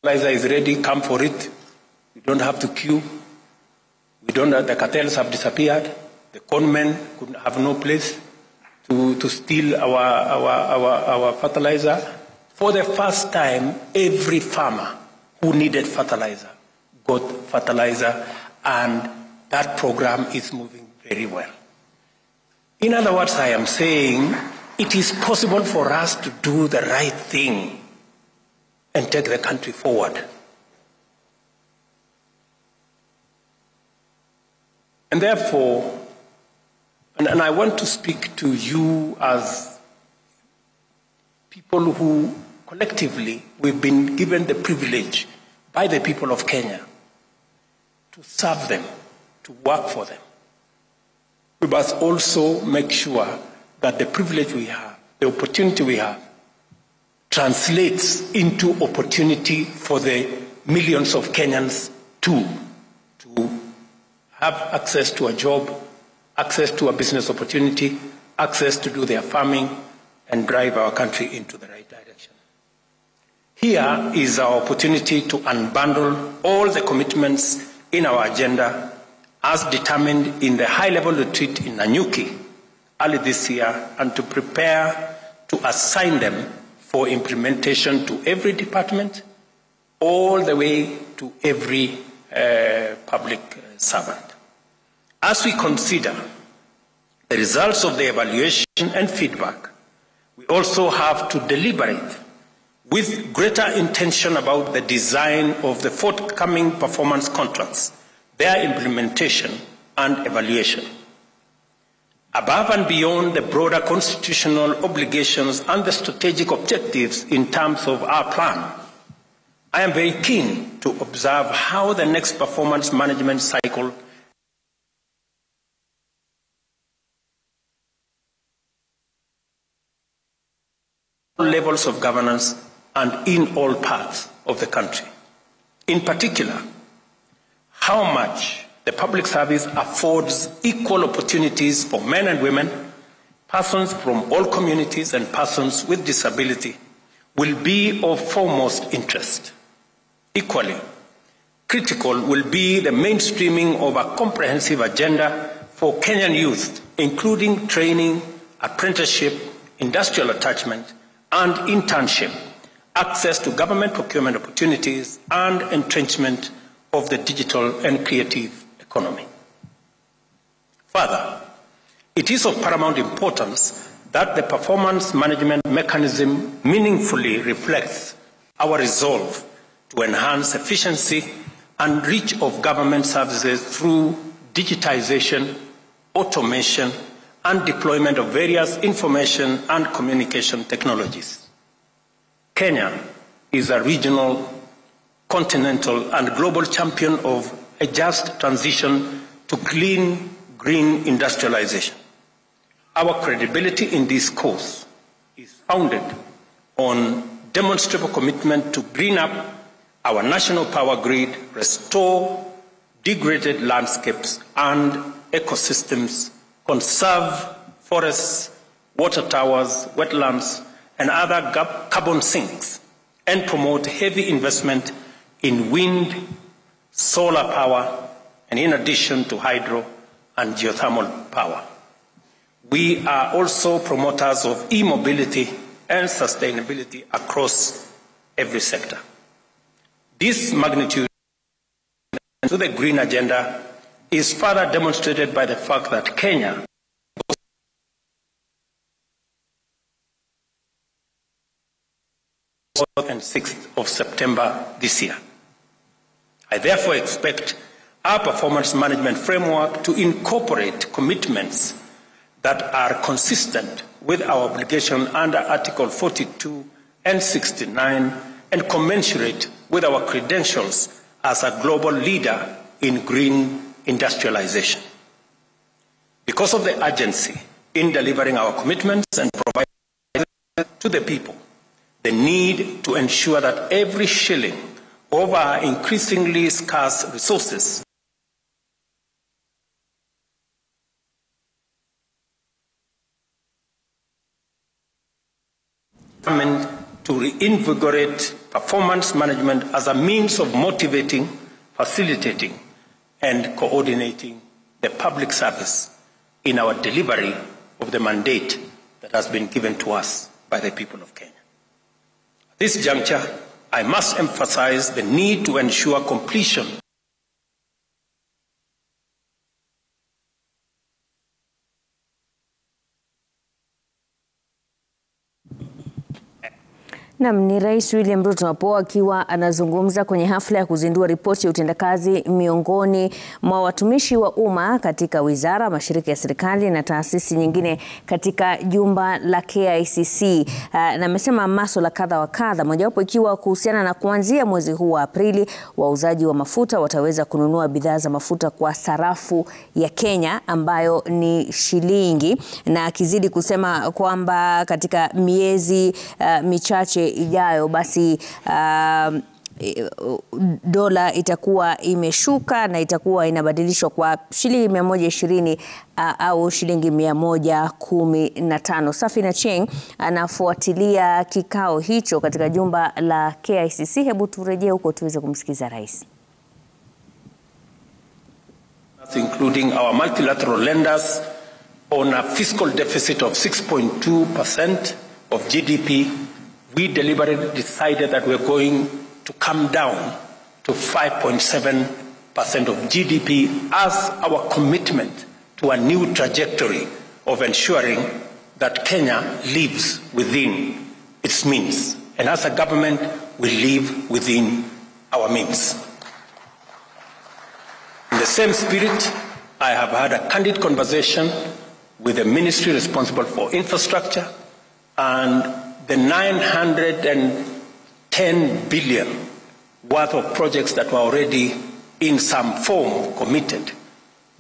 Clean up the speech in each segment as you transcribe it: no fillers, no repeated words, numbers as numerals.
fertilizer is ready, come for it. We don't have to queue. The cartels have disappeared. The conmen could have no place to steal our fertilizer. For the first time, every farmer who needed fertilizer got fertilizer, and that program is moving very well. In other words, I am saying it is possible for us to do the right thing and take the country forward. And therefore, and I want to speak to you as people who collectively we've been given the privilege by the people of Kenya to serve them, to work for them. We must also make sure that the privilege we have, the opportunity we have, translates into opportunity for the millions of Kenyans too, to have access to a job, access to a business opportunity, access to do their farming, and drive our country into the right direction. Here is our opportunity to unbundle all the commitments in our agenda as determined in the high-level retreat in Nanyuki early this year, and to prepare to assign them for implementation to every department, all the way to every public servant. As we consider the results of the evaluation and feedback, we also have to deliberate with greater intention about the design of the forthcoming performance contracts, their implementation and evaluation. Above and beyond the broader constitutional obligations and the strategic objectives in terms of our plan, I am very keen to observe how the next performance management cycle levels of governance and in all parts of the country. In particular, how much the public service affords equal opportunities for men and women, persons from all communities and persons with disability will be of foremost interest. Equally, critical will be the mainstreaming of a comprehensive agenda for Kenyan youth, including training, apprenticeship, industrial attachment, and internship, access to government procurement opportunities, and entrenchment of the digital and creative economy. Further, it is of paramount importance that the performance management mechanism meaningfully reflects our resolve to enhance efficiency and reach of government services through digitization, automation, and deployment of various information and communication technologies. Kenya is a regional, continental, and global champion of a just transition to clean, green industrialization. Our credibility in this cause is founded on demonstrable commitment to green up our national power grid, restore degraded landscapes and ecosystems, conserve forests, water towers, wetlands, and other carbon sinks, and promote heavy investment in wind, solar power, and in addition to hydro and geothermal power. We are also promoters of e-mobility and sustainability across every sector. This magnitude to the green agenda is further demonstrated by the fact that Kenya and 6th of September this year. I therefore expect our performance management framework to incorporate commitments that are consistent with our obligation under Article 42 and 69 and commensurate with our credentials as a global leader in green industrialization. Because of the urgency in delivering our commitments and providing to the people, the need to ensure that every shilling of our increasingly scarce resources to reinvigorate performance management as a means of motivating, facilitating, and coordinating the public service in our delivery of the mandate that has been given to us by the people of Kenya. At this juncture, I must emphasize the need to ensure completion Ni Rais William Ruto hapo akiwa anazungumza kwenye hafla ya kuzindua ripoti ya utendakazi miongoni mwa watumishi wa umma katika wizara, mashirika ya serikali na taasisi nyingine katika jumba la KICC. Na amesema masuala kadha wa kadha, mojawapo ikiwa kuhusiana na kuanzia mwezi huu wa Aprili wauzaji wa mafuta wataweza kununua bidhaa za mafuta kwa sarafu ya Kenya ambayo ni shilingi, na akizidi kusema kwamba katika miezi michache ijayo basi dola itakuwa imeshuka na itakuwa inabadilishwa kwa shilingi 120 au shilingi 115. Safina Cheng anafuatilia kikao hicho katika jumba la KICC. Hebu turejee huko tuweze kumsikiza rais. Including our multilateral lenders on a fiscal deficit of 6.2% of GDP, we deliberately decided that we're going to come down to 5.7% of GDP as our commitment to a new trajectory of ensuring that Kenya lives within its means. And as a government, we live within our means. In the same spirit, I have had a candid conversation with the ministry responsible for infrastructure, and the 910 billion worth of projects that were already in some form committed.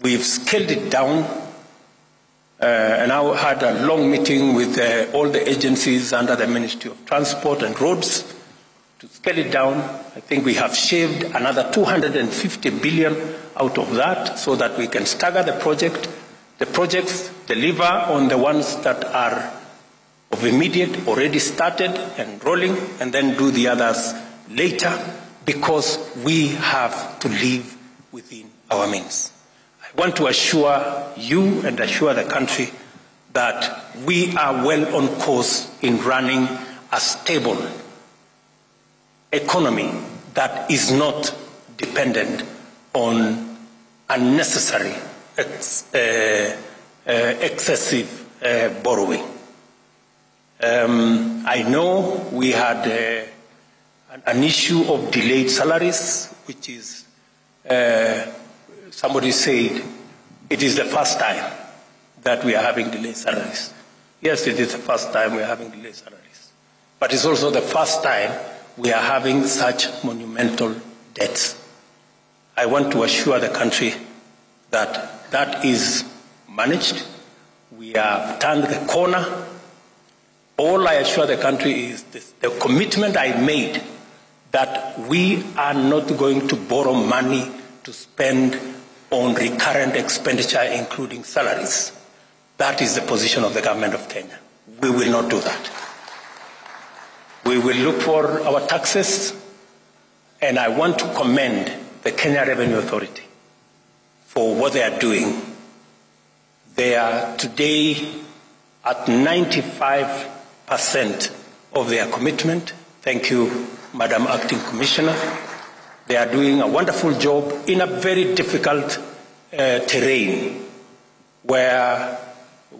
We've scaled it down, and I had a long meeting with all the agencies under the Ministry of Transport and Roads to scale it down. I think we have shaved another 250 billion out of that so that we can stagger the projects, deliver on the ones that are of immediate, already started and rolling, and then do the others later, because we have to live within our means. I want to assure you and assure the country that we are well on course in running a stable economy that is not dependent on unnecessary, excessive borrowing. I know we had an issue of delayed salaries, which is, somebody said, it is the first time that we are having delayed salaries. Yes, it is the first time we are having delayed salaries. But it's also the first time we are having such monumental debts. I want to assure the country that that is managed. We have turned the corner. All I assure the country is this, the commitment I made that we are not going to borrow money to spend on recurrent expenditure, including salaries. That is the position of the government of Kenya. We will not do that. We will look for our taxes, and I want to commend the Kenya Revenue Authority for what they are doing. They are today at 95% of their commitment. Thank you, Madam Acting Commissioner. They are doing a wonderful job in a very difficult terrain where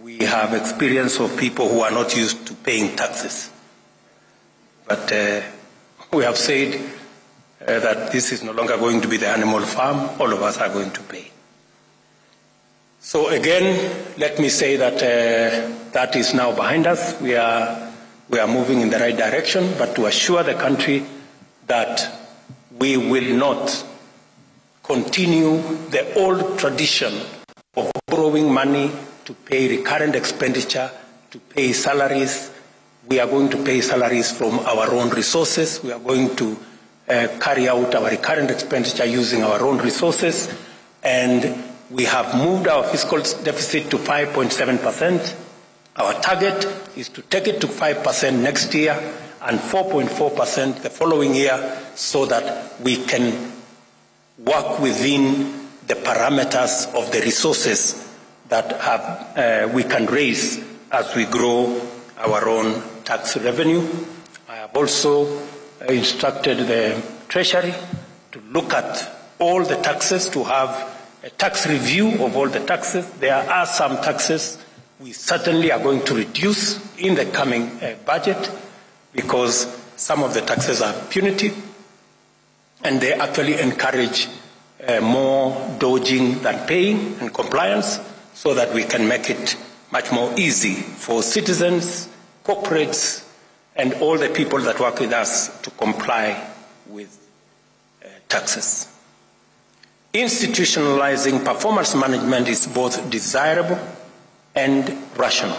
we have experience of people who are not used to paying taxes. But we have said that this is no longer going to be the animal farm. All of us are going to pay. So again, let me say that that is now behind us. We are moving in the right direction, but to assure the country that we will not continue the old tradition of borrowing money to pay recurrent expenditure, to pay salaries. We are going to pay salaries from our own resources. We are going to carry out our recurrent expenditure using our own resources. And we have moved our fiscal deficit to 5.7%. Our target is to take it to 5% next year, and 4.4% the following year, so that we can work within the parameters of the resources that we can raise as we grow our own tax revenue. I have also instructed the Treasury to look at all the taxes, to have a tax review of all the taxes. There are some taxes we certainly are going to reduce in the coming budget, because some of the taxes are punitive and they actually encourage more dodging than paying and compliance, so that we can make it much more easy for citizens, corporates, and all the people that work with us to comply with taxes. Institutionalizing performance management is both desirable and rational.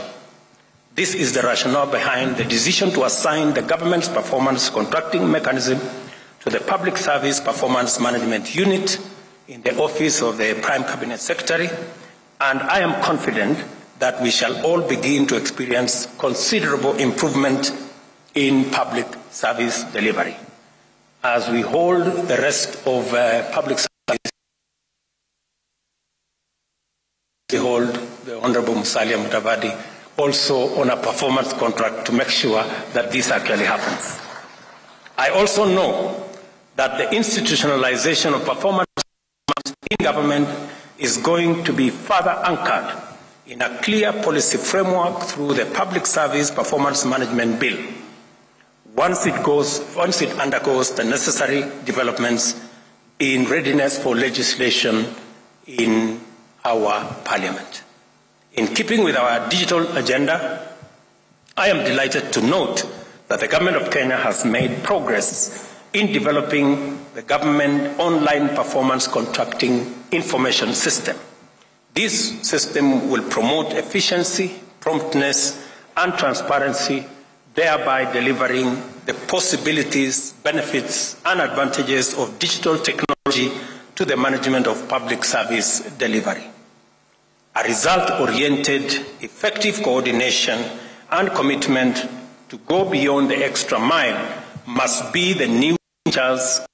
This is the rationale behind the decision to assign the government's performance contracting mechanism to the Public Service Performance Management Unit in the Office of the Prime Cabinet Secretary, and I am confident that we shall all begin to experience considerable improvement in public service delivery. As we hold the rest of public service, we hold the Honorable Musalia Mudavadi also on a performance contract to make sure that this actually happens. I also know that the institutionalization of performance in government is going to be further anchored in a clear policy framework through the Public Service Performance Management Bill, once it undergoes the necessary developments in readiness for legislation in our Parliament. In keeping with our digital agenda, I am delighted to note that the Government of Kenya has made progress in developing the government online performance contracting information system. This system will promote efficiency, promptness, and transparency, thereby delivering the possibilities, benefits, and advantages of digital technology to the management of public service delivery. A result-oriented, effective coordination and commitment to go beyond the extra mile must be the new features.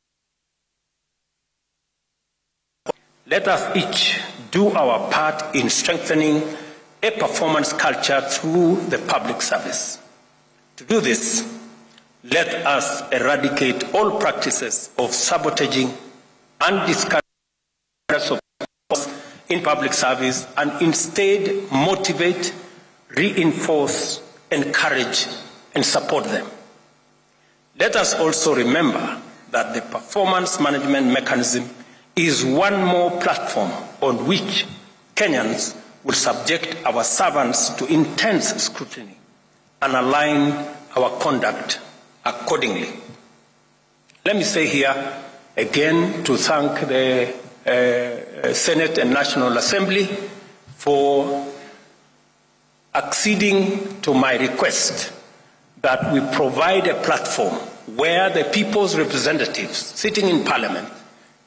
Let us each do our part in strengthening a performance culture through the public service. To do this, let us eradicate all practices of sabotaging and discouraging in public service, and instead motivate, reinforce, encourage, and support them. Let us also remember that the performance management mechanism is one more platform on which Kenyans will subject our servants to intense scrutiny and align our conduct accordingly. Let me say here again to thank the Senate and National Assembly for acceding to my request that we provide a platform where the people's representatives sitting in Parliament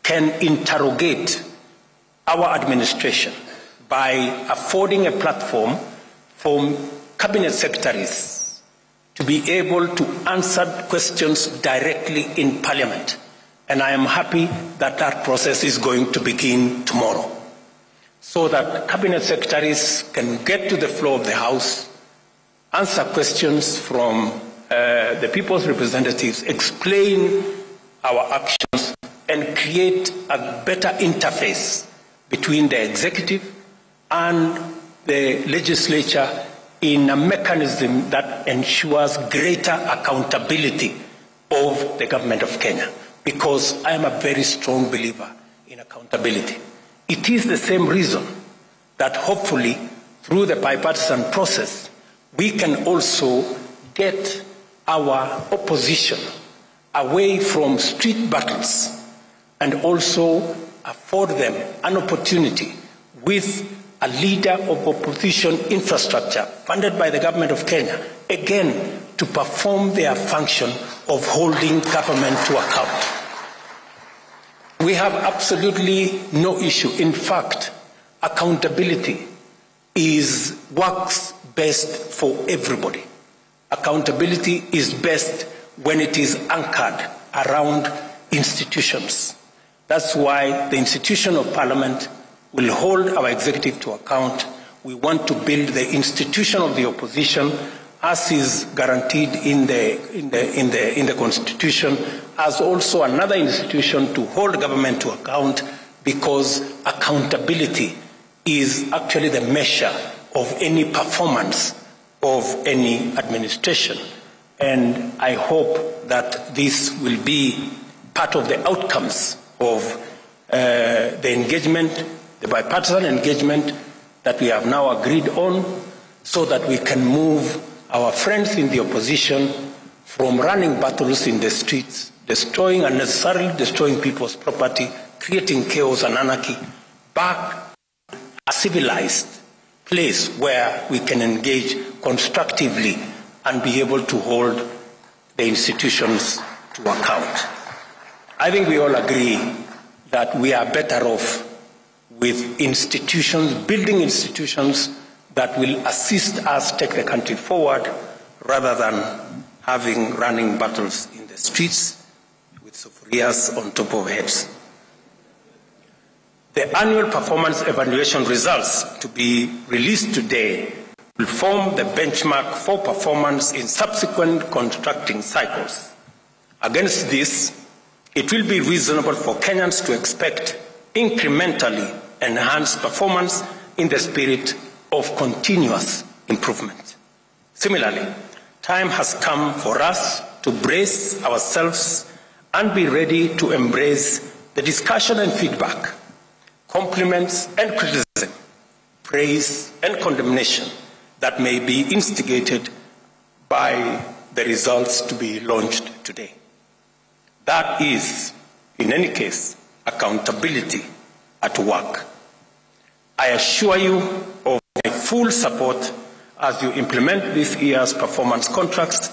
can interrogate our administration by affording a platform for cabinet secretaries to be able to answer questions directly in Parliament. And I am happy that that process is going to begin tomorrow, so that cabinet secretaries can get to the floor of the House, answer questions from the people's representatives, explain our actions, and create a better interface between the executive and the legislature in a mechanism that ensures greater accountability of the government of Kenya. Because I am a very strong believer in accountability. It is the same reason that hopefully through the bipartisan process, we can also get our opposition away from street battles and also afford them an opportunity with a leader of opposition infrastructure funded by the government of Kenya, again, to perform their function of holding government to account. We have absolutely no issue. In fact, accountability works best for everybody. Accountability is best when it is anchored around institutions. That's why the institution of Parliament will hold our executive to account. We want to build the institution of the opposition, as is guaranteed in the Constitution, as also another institution to hold government to account, because accountability is actually the measure of any performance of any administration. And I hope that this will be part of the outcomes of the engagement, the bipartisan engagement that we have now agreed on, so that we can move our friends in the opposition from running battles in the streets, unnecessarily destroying people's property, creating chaos and anarchy, back to a civilized place where we can engage constructively and be able to hold the institutions to account. I think we all agree that we are better off with institutions, building institutions that will assist us take the country forward, rather than having running battles in the streets with sufurias on top of heads. The annual performance evaluation results to be released today will form the benchmark for performance in subsequent contracting cycles. Against this, it will be reasonable for Kenyans to expect incrementally enhanced performance in the spirit of continuous improvement. Similarly, time has come for us to brace ourselves and be ready to embrace the discussion and feedback, compliments and criticism, praise and condemnation that may be instigated by the results to be launched today. That is, in any case, accountability at work. I assure you of my full support as you implement this year's performance contracts,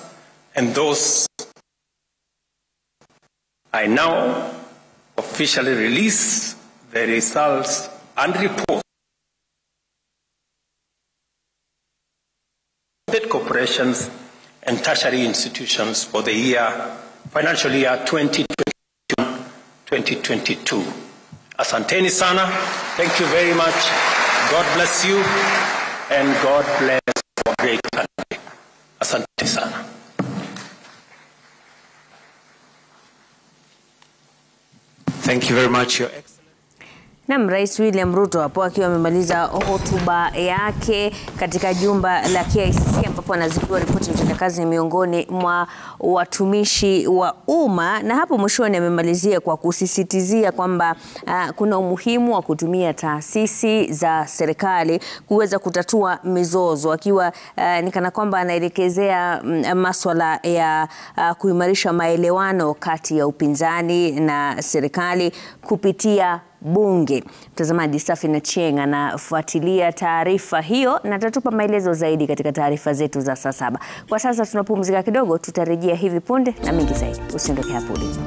and those I now officially release the results and reports of state corporations and tertiary institutions for the financial year 2021-2022. Asanteni sana. Thank you very much. God bless you, and God bless our great country. Asante sana. Thank you very much, Your Excellency. Naam, Rais William Ruto hapo akiwa amemaliza hotuba yake katika jumba la KICC, ambapo anazindua ripoti ya utendakazi miongoni mwa watumishi wa umma, na hapo mwishoni amemalizia kwa kusisitizia kwamba kuna umuhimu wa kutumia taasisi za serikali kuweza kutatua mizozo, akiwa ni kana kwamba anaelekezea masuala ya kuimarisha maelewano kati ya upinzani na serikali kupitia bunge. Mtazamaji, Safina Chieng anafuatilia taarifa hiyo na atatupa maelezo zaidi katika taarifa zetu za saa 7. Kwa sasa tunapumzika kidogo, tutarejea hivi punde na mengi zaidi. Usiondoke hapo ulipo.